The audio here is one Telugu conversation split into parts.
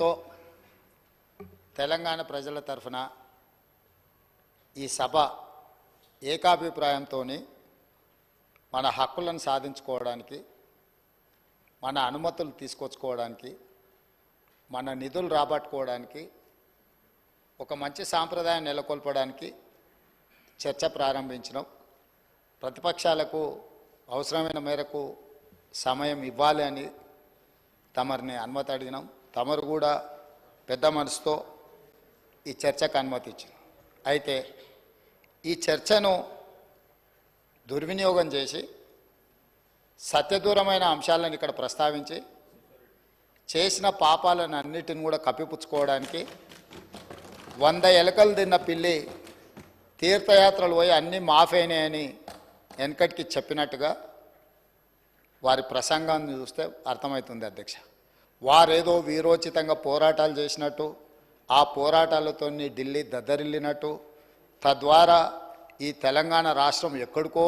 తో తెలంగాణ ప్రజల తరఫున ఈ సభ ఏకాభిప్రాయంతో మన హక్కులను సాధించుకోవడానికి, మన అనుమతులు తీసుకొచ్చుకోవడానికి, మన నిధులు రాబట్టుకోవడానికి, ఒక మంచి సాంప్రదాయం నెలకొల్పడానికి చర్చ ప్రారంభించినాం. ప్రతిపక్షాలకు అవసరమైన మేరకు సమయం ఇవ్వాలి అని తమరిని అనుమతి అడిగినాం. తమరు కూడా పెద్ద మనసుతో ఈ చర్చకు అనుమతి ఇచ్చారు. అయితే ఈ చర్చను దుర్వినియోగం చేసి సత్యదూరమైన అంశాలను ఇక్కడ ప్రస్తావించి చేసిన పాపాలను అన్నిటిని కూడా కప్పిపుచ్చుకోవడానికి 100 ఎలకలు తిన్న పిల్లి తీర్థయాత్రలు పోయి అన్నీ మాఫైనాయని వెనకటికి చెప్పినట్టుగా వారి ప్రసంగాన్ని చూస్తే అర్థమవుతుంది అధ్యక్ష. వారేదో వీరోచితంగా పోరాటాలు చేసినట్టు, ఆ పోరాటాలతో ఢిల్లీ దద్దరిల్లినట్టు, తద్వారా ఈ తెలంగాణ రాష్ట్రం ఎక్కడికో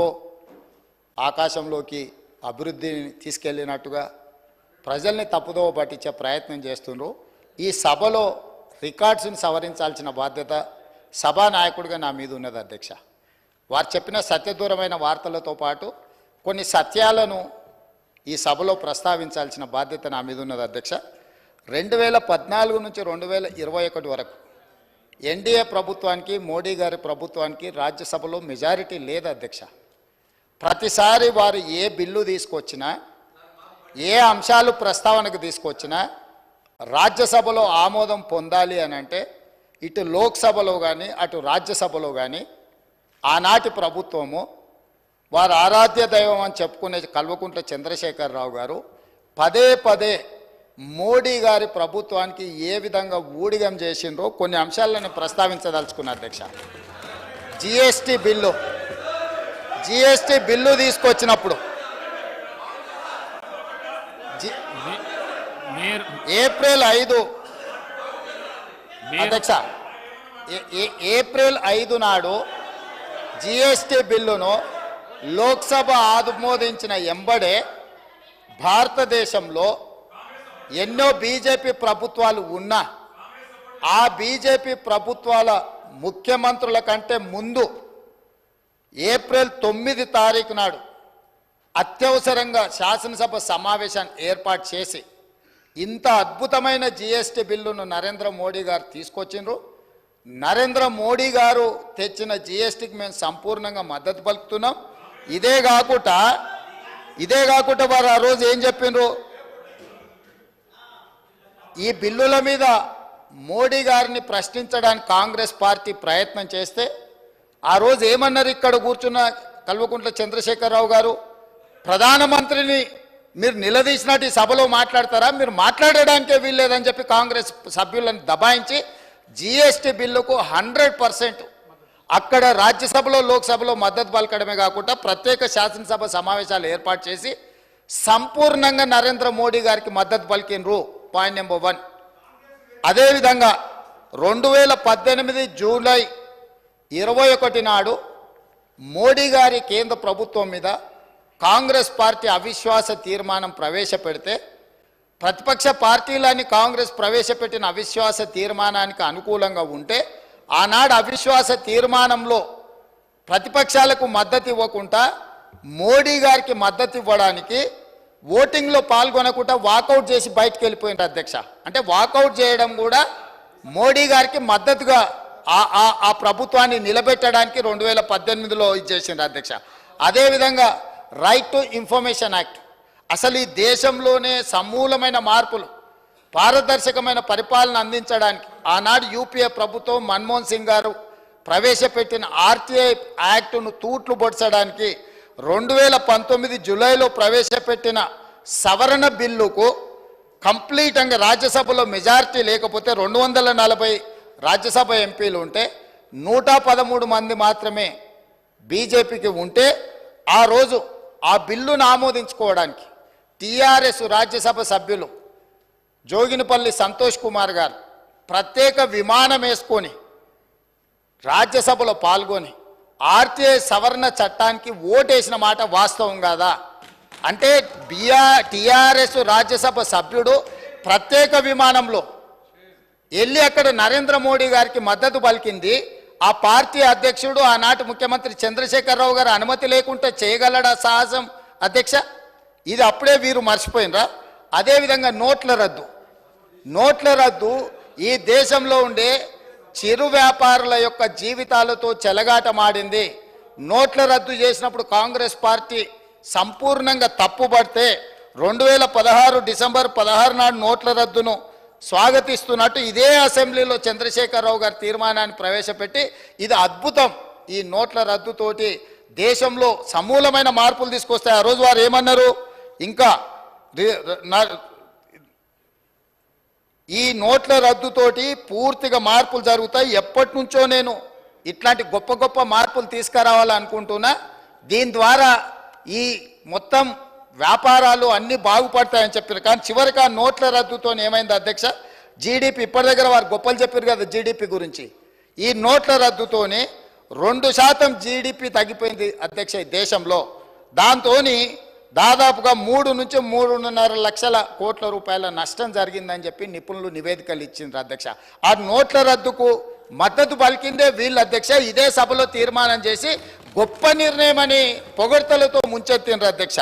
ఆకాశంలోకి అభివృద్ధిని తీసుకెళ్ళినట్టుగా ప్రజల్ని తప్పుదోవ పట్టించే ప్రయత్నం చేస్తున్నారు. ఈ సభలో రికార్డ్స్ని సవరించాల్సిన బాధ్యత సభానాయకుడిగా నా మీద ఉన్నది అధ్యక్ష. వారు చెప్పిన సత్యదూరమైన వార్తలతో పాటు కొన్ని సత్యాలను ఈ సభలో ప్రస్తావించాల్సిన బాధ్యత నా మీద ఉన్నది అధ్యక్ష. 2014 నుంచి 2021 వరకు ఎన్డీఏ ప్రభుత్వానికి, మోడీ గారి ప్రభుత్వానికి రాజ్యసభలో మెజారిటీ లేదు అధ్యక్ష. ప్రతిసారి వారు ఏ బిల్లు తీసుకొచ్చినా, ఏ అంశాలు ప్రస్తావనకు తీసుకొచ్చినా రాజ్యసభలో ఆమోదం పొందాలి అని అంటే ఇటు లోక్సభలో కానీ అటు రాజ్యసభలో కానీ ఆనాటి ప్రభుత్వము, వారు ఆరాధ్య దైవం అని చెప్పుకునే కల్వకుంట్ల చంద్రశేఖరరావు గారు పదే పదే మోడీ గారి ప్రభుత్వానికి ఏ విధంగా ఊడిగం చేసిండ్రో కొన్ని అంశాలను ప్రస్తావించదలుచుకున్న అధ్యక్ష. జిఎస్టీ బిల్లు తీసుకొచ్చినప్పుడు ఏప్రిల్ 5 అధ్యక్ష, ఏప్రిల్ 5 నాడు జిఎస్టీ బిల్లును లోక్సభ ఆమోదించిన ఎంబడే భారతదేశంలో ఎన్నో బీజేపీ ప్రభుత్వాలు ఉన్నా ఆ బీజేపీ ప్రభుత్వాల ముఖ్యమంత్రుల కంటే ముందు ఏప్రిల్ 9 తారీఖు నాడు అత్యవసరంగా శాసనసభ సమావేశాన్ని ఏర్పాటు చేసి ఇంత అద్భుతమైన జిఎస్టీ బిల్లును నరేంద్ర మోడీ గారు తీసుకొచ్చిండ్రు. నరేంద్ర మోడీ గారు తెచ్చిన జిఎస్టీకి మేము సంపూర్ణంగా మద్దతు పలుకుతున్నాం. ఇదే కాకుండా వారు ఆ రోజు ఏం చెప్పిండ్రు, ఈ బిల్లుల మీద మోడీ గారిని ప్రశ్నించడానికి కాంగ్రెస్ పార్టీ ప్రయత్నం చేస్తే ఆ రోజు ఏమన్నారు, ఇక్కడ కూర్చున్న కల్వకుంట్ల చంద్రశేఖరరావు గారు, ప్రధానమంత్రిని మీరు నిలదీసినట్టు ఈ సభలో మాట్లాడతారా, మీరు మాట్లాడడానికే వీల్లేదని చెప్పి కాంగ్రెస్ సభ్యులను దబాయించి జిఎస్టీ బిల్లుకు 100% అక్కడ రాజ్యసభలో లోక్సభలో మద్దతు పలకడమే కాకుండా ప్రత్యేక శాసనసభ సమావేశాలు ఏర్పాటు చేసి సంపూర్ణంగా నరేంద్ర మోడీ గారికి మద్దతు పలికినరు. Point number 1. అదేవిధంగా 2018 జూలై 21 నాడు మోడీ గారి కేంద్ర ప్రభుత్వం మీద కాంగ్రెస్ పార్టీ అవిశ్వాస తీర్మానం ప్రవేశపెడితే ప్రతిపక్ష పార్టీలని కాంగ్రెస్ ప్రవేశపెట్టిన అవిశ్వాస తీర్మానానికి అనుకూలంగా ఉంటే ఆనాడు అవిశ్వాస తీర్మానంలో ప్రతిపక్షాలకు మద్దతు ఇవ్వకుండా మోడీ గారికి మద్దతు ఇవ్వడానికి ఓటింగ్లో పాల్గొనకుండా వాకౌట్ చేసి బయటకు వెళ్ళిపోయింది అధ్యక్ష. అంటే వాకౌట్ చేయడం కూడా మోడీ గారికి మద్దతుగా ఆ ప్రభుత్వాన్ని నిలబెట్టడానికి 2018లో ఇచ్చేసింది అధ్యక్ష. అదేవిధంగా రైట్ టు ఇన్ఫర్మేషన్ యాక్ట్, అసలు ఈ దేశంలోనే సమూలమైన మార్పులు, పారదర్శకమైన పరిపాలన అందించడానికి ఆనాడు యూపీఏ ప్రభుత్వం మన్మోహన్ సింగ్ గారు ప్రవేశపెట్టిన ఆర్టీఐ యాక్టును తూట్లు పొడచడానికి 2019 జూలైలో ప్రవేశపెట్టిన సవరణ బిల్లుకు కంప్లీట్గా రాజ్యసభలో మెజారిటీ లేకపోతే 240 రాజ్యసభ ఎంపీలు ఉంటే 113 మంది మాత్రమే బీజేపీకి ఉంటే ఆ రోజు ఆ బిల్లును ఆమోదించుకోవడానికి టీఆర్ఎస్ రాజ్యసభ సభ్యులు జోగినిపల్లి సంతోష్ కుమార్ గారు ప్రత్యేక విమానం వేసుకొని రాజ్యసభలో పాల్గొని ఆర్టీఐ సవరణ చట్టానికి ఓటేసిన మాట వాస్తవం కాదా? అంటే టీఆర్ఎస్ రాజ్యసభ సభ్యుడు ప్రత్యేక విమానంలో వెళ్ళి అక్కడ నరేంద్ర మోడీ గారికి మద్దతు పలికింది. ఆ పార్టీ అధ్యక్షుడు ఆనాటి ముఖ్యమంత్రి చంద్రశేఖరరావు గారు అనుమతి లేకుండా చేయగలడా సాహసం అధ్యక్ష? ఇది అప్పుడే వీరు మర్చిపోయినరా? అదేవిధంగా నోట్ల రద్దు ఈ దేశంలో ఉండే చిరు వ్యాపారుల యొక్క జీవితాలతో చెలగాటమాడింది. నోట్ల రద్దు చేసినప్పుడు కాంగ్రెస్ పార్టీ సంపూర్ణంగా తప్పుపడితే 2016 డిసెంబర్ 16 నాడు నోట్ల రద్దును స్వాగతిస్తున్నట్టు ఇదే అసెంబ్లీలో చంద్రశేఖరరావు గారు తీర్మానాన్ని ప్రవేశపెట్టి ఇది అద్భుతం, ఈ నోట్ల రద్దుతోటి దేశంలో సమూలమైన మార్పులు తీసుకొస్తాయి. ఆ రోజు వారు ఏమన్నారు? ఇంకా ఈ నోట్ల రద్దుతోటి పూర్తిగా మార్పులు జరుగుతాయి. ఎప్పటి నుంచో నేను ఇట్లాంటి గొప్ప గొప్ప మార్పులు తీసుకురావాలనుకుంటున్నా. దీని ద్వారా ఈ మొత్తం వ్యాపారాలు అన్నీ బాగుపడతాయని చెప్పారు. కానీ చివరికి ఆ నోట్ల రద్దుతో ఏమైంది అధ్యక్ష? జీడిపి ఇప్పటి దగ్గర వారు గొప్పలు చెప్పారు కదా జీడిపి గురించి. ఈ నోట్ల రద్దుతోనే 2% జీడిపి తగ్గిపోయింది అధ్యక్ష ఈ దేశంలో. దాంతో దాదాపుగా 3 నుంచి 3.5 లక్షల కోట్ల రూపాయల నష్టం జరిగిందని చెప్పి నిపుణులు నివేదికలు ఇచ్చిండ్రు అధ్యక్ష. ఆ నోట్ల రద్దుకు మద్దతు పలికిందే వీళ్ళు అధ్యక్ష. ఇదే సభలో తీర్మానం చేసి గొప్ప నిర్ణయం అని పొగడ్తలతో ముంచెత్తిండ్రు అధ్యక్ష.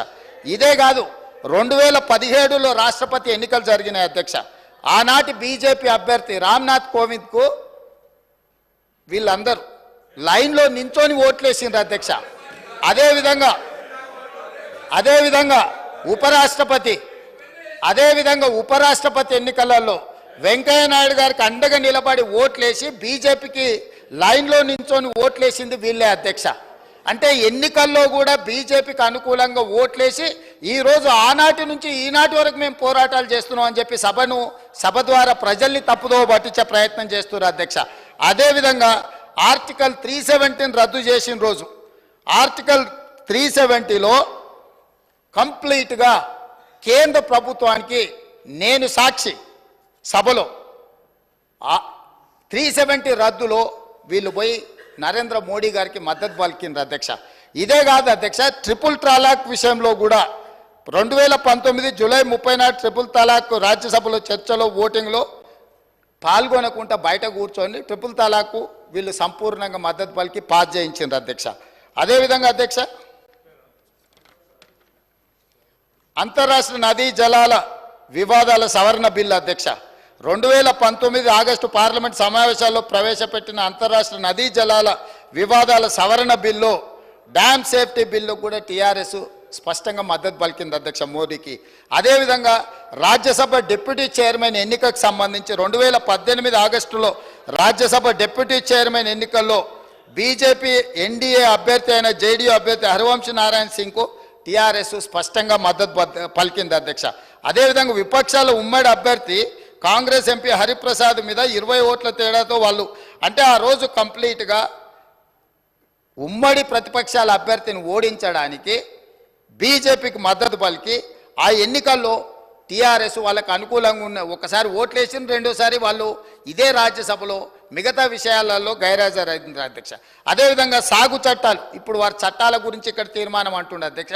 ఇదే కాదు, 2017లో రాష్ట్రపతి ఎన్నికలు జరిగినాయి అధ్యక్ష. ఆనాటి బీజేపీ అభ్యర్థి రామ్నాథ్ కోవింద్కు వీళ్ళందరూ లైన్లో నించొని ఓట్లేసిండ్రు అధ్యక్ష. అదేవిధంగా ఉపరాష్ట్రపతి ఎన్నికలలో వెంకయ్య నాయుడు గారికి అండగా నిలబడి ఓట్లేసి బీజేపీకి లైన్లో నించొని ఓట్లేసింది వీళ్ళే అధ్యక్ష. అంటే ఎన్నికల్లో కూడా బీజేపీకి అనుకూలంగా ఓట్లేసి ఈరోజు ఆనాటి నుంచి ఈనాటి వరకు మేము పోరాటాలు చేస్తున్నాం అని చెప్పి సభ ద్వారా ప్రజల్ని తప్పుదోవ పట్టించే ప్రయత్నం చేస్తున్నారు అధ్యక్ష. అదేవిధంగా ఆర్టికల్ 370 రద్దు చేసిన రోజు ఆర్టికల్ 370లో కంప్లీట్గా కేంద్ర ప్రభుత్వానికి నేను సాక్షి సభలో 370 రద్దులో వీళ్ళు పోయి నరేంద్ర మోడీ గారికి మద్దతు పలికిండ్రు అధ్యక్ష. ఇదే కాదు అధ్యక్ష, ట్రిపుల్ తలాక్ విషయంలో కూడా 2019 జూలై 30 నాడు ట్రిపుల్ తలాక్ రాజ్యసభలో చర్చలో ఓటింగ్లో పాల్గొనకుండా బయట కూర్చొని ట్రిపుల్ తలాక్ వీళ్ళు సంపూర్ణంగా మద్దతు పలికి పాస్ చేయించిండ్రు అధ్యక్ష. అదేవిధంగా అధ్యక్ష అంతర్రాష్ట్ర నదీ జలాల వివాదాల సవరణ బిల్లు అధ్యక్ష 2019 ఆగస్టు పార్లమెంట్ సమావేశాల్లో ప్రవేశపెట్టిన అంతర్రాష్ట్ర నదీ జలాల వివాదాల సవరణ బిల్లు డ్యామ్ సేఫ్టీ బిల్లు కూడా టీఆర్ఎస్ స్పష్టంగా మద్దతు పలికింది అధ్యక్ష మోడీకి. అదేవిధంగా రాజ్యసభ డిప్యూటీ చైర్మన్ ఎన్నికకు సంబంధించి 2018 ఆగస్టులో రాజ్యసభ డిప్యూటీ చైర్మన్ ఎన్నికల్లో బీజేపీ ఎన్డీఏ అభ్యర్థి అయిన జేడీయూ అభ్యర్థి హరివంశ్ నారాయణ సింగ్కు టీఆర్ఎస్ స్పష్టంగా మద్దతు పలికింది అధ్యక్ష. అదేవిధంగా విపక్షాల ఉమ్మడి అభ్యర్థి కాంగ్రెస్ ఎంపీ హరిప్రసాద్ మీద 20 ఓట్ల తేడాతో వాళ్ళు అంటే ఆ రోజు కంప్లీట్గా ఉమ్మడి ప్రతిపక్షాల అభ్యర్థిని ఓడించడానికి బీజేపీకి మద్దతు పలికి ఆ ఎన్నికల్లో టీఆర్ఎస్ వాళ్ళకు అనుకూలంగా ఉన్న ఒకసారి ఓట్లేసిన రెండోసారి వాళ్ళు ఇదే రాజ్యసభలో మిగతా విషయాలలో గైర్హాజరైంది అధ్యక్ష. అదేవిధంగా సాగు చట్టాలు ఇప్పుడు వారి చట్టాల గురించి ఇక్కడ తీర్మానం అంటుండే అధ్యక్ష.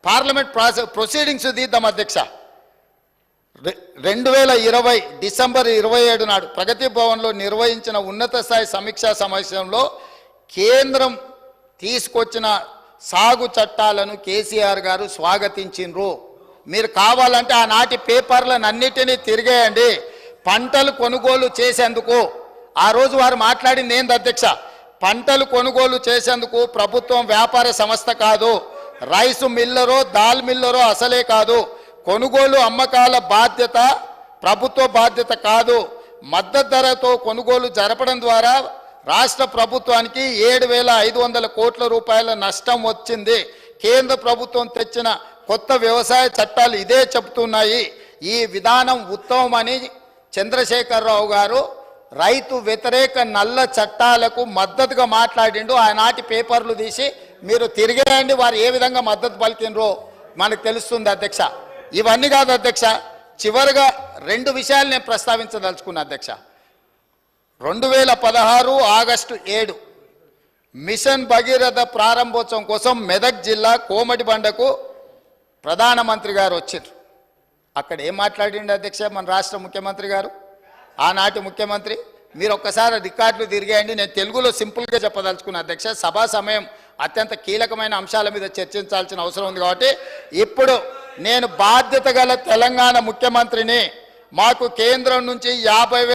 పార్లమెంట్ ప్రొసీడింగ్స్ తీద్దాం అధ్యక్ష. 2020 డిసెంబర్ 27 నాడు ప్రగతి భవన్లో నిర్వహించిన ఉన్నత స్థాయి సమీక్షా సమావేశంలో కేంద్రం తీసుకొచ్చిన సాగు చట్టాలను కేసీఆర్ గారు స్వాగతించిండ్రు. మీరు కావాలంటే ఆనాటి పేపర్లను అన్నిటినీ తిరిగేయండి. పంటలు కొనుగోలు చేసేందుకు ఆ రోజు వారు మాట్లాడింది ఏంది అధ్యక్ష? పంటలు కొనుగోలు చేసేందుకు ప్రభుత్వం వ్యాపార సంస్థ కాదు, రైసు మిల్లరో దాల్ మిల్లరో అసలే కాదు, కొనుగోలు అమ్మకాల బాధ్యత ప్రభుత్వ బాధ్యత కాదు. మద్దతు ధరతో కొనుగోలు జరపడం ద్వారా రాష్ట్ర ప్రభుత్వానికి 7,500 కోట్ల రూపాయల నష్టం వచ్చింది. కేంద్ర ప్రభుత్వం తెచ్చిన కొత్త వ్యవసాయ చట్టాలు ఇదే చెబుతున్నాయి. ఈ విధానం ఉత్తమమని చంద్రశేఖరరావు గారు రైతు వ్యతిరేక నల్ల చట్టాలకు మద్దతుగా మాట్లాడిండు. ఆనాటి పేపర్లు తీసి మీరు తిరిగేయండి, వారు ఏ విధంగా మద్దతు పలికినరో మనకు తెలుస్తుంది అధ్యక్ష. ఇవన్నీ కాదు అధ్యక్ష, చివరిగా 2 విషయాలు నేను ప్రస్తావించదలుచుకున్నా అధ్యక్ష. 2016 ఆగస్టు 7 మిషన్ భగీరథ ప్రారంభోత్సవం కోసం మెదక్ జిల్లా కోమటిబండకు ప్రధానమంత్రి గారు వచ్చారు. అక్కడ ఏం మాట్లాడిండు అధ్యక్ష మన రాష్ట్ర ముఖ్యమంత్రి గారు? ఆనాటి ముఖ్యమంత్రి. మీరు ఒక్కసారి రికార్డులు తిరిగేయండి. నేను తెలుగులో సింపుల్గా చెప్పదలుచుకున్న అధ్యక్ష, సభా సమయం అత్యంత కీలకమైన అంశాల మీద చర్చించాల్సిన అవసరం ఉంది కాబట్టి ఇప్పుడు నేను బాధ్యత గల తెలంగాణ ముఖ్యమంత్రిని. మాకు కేంద్రం నుంచి 50,000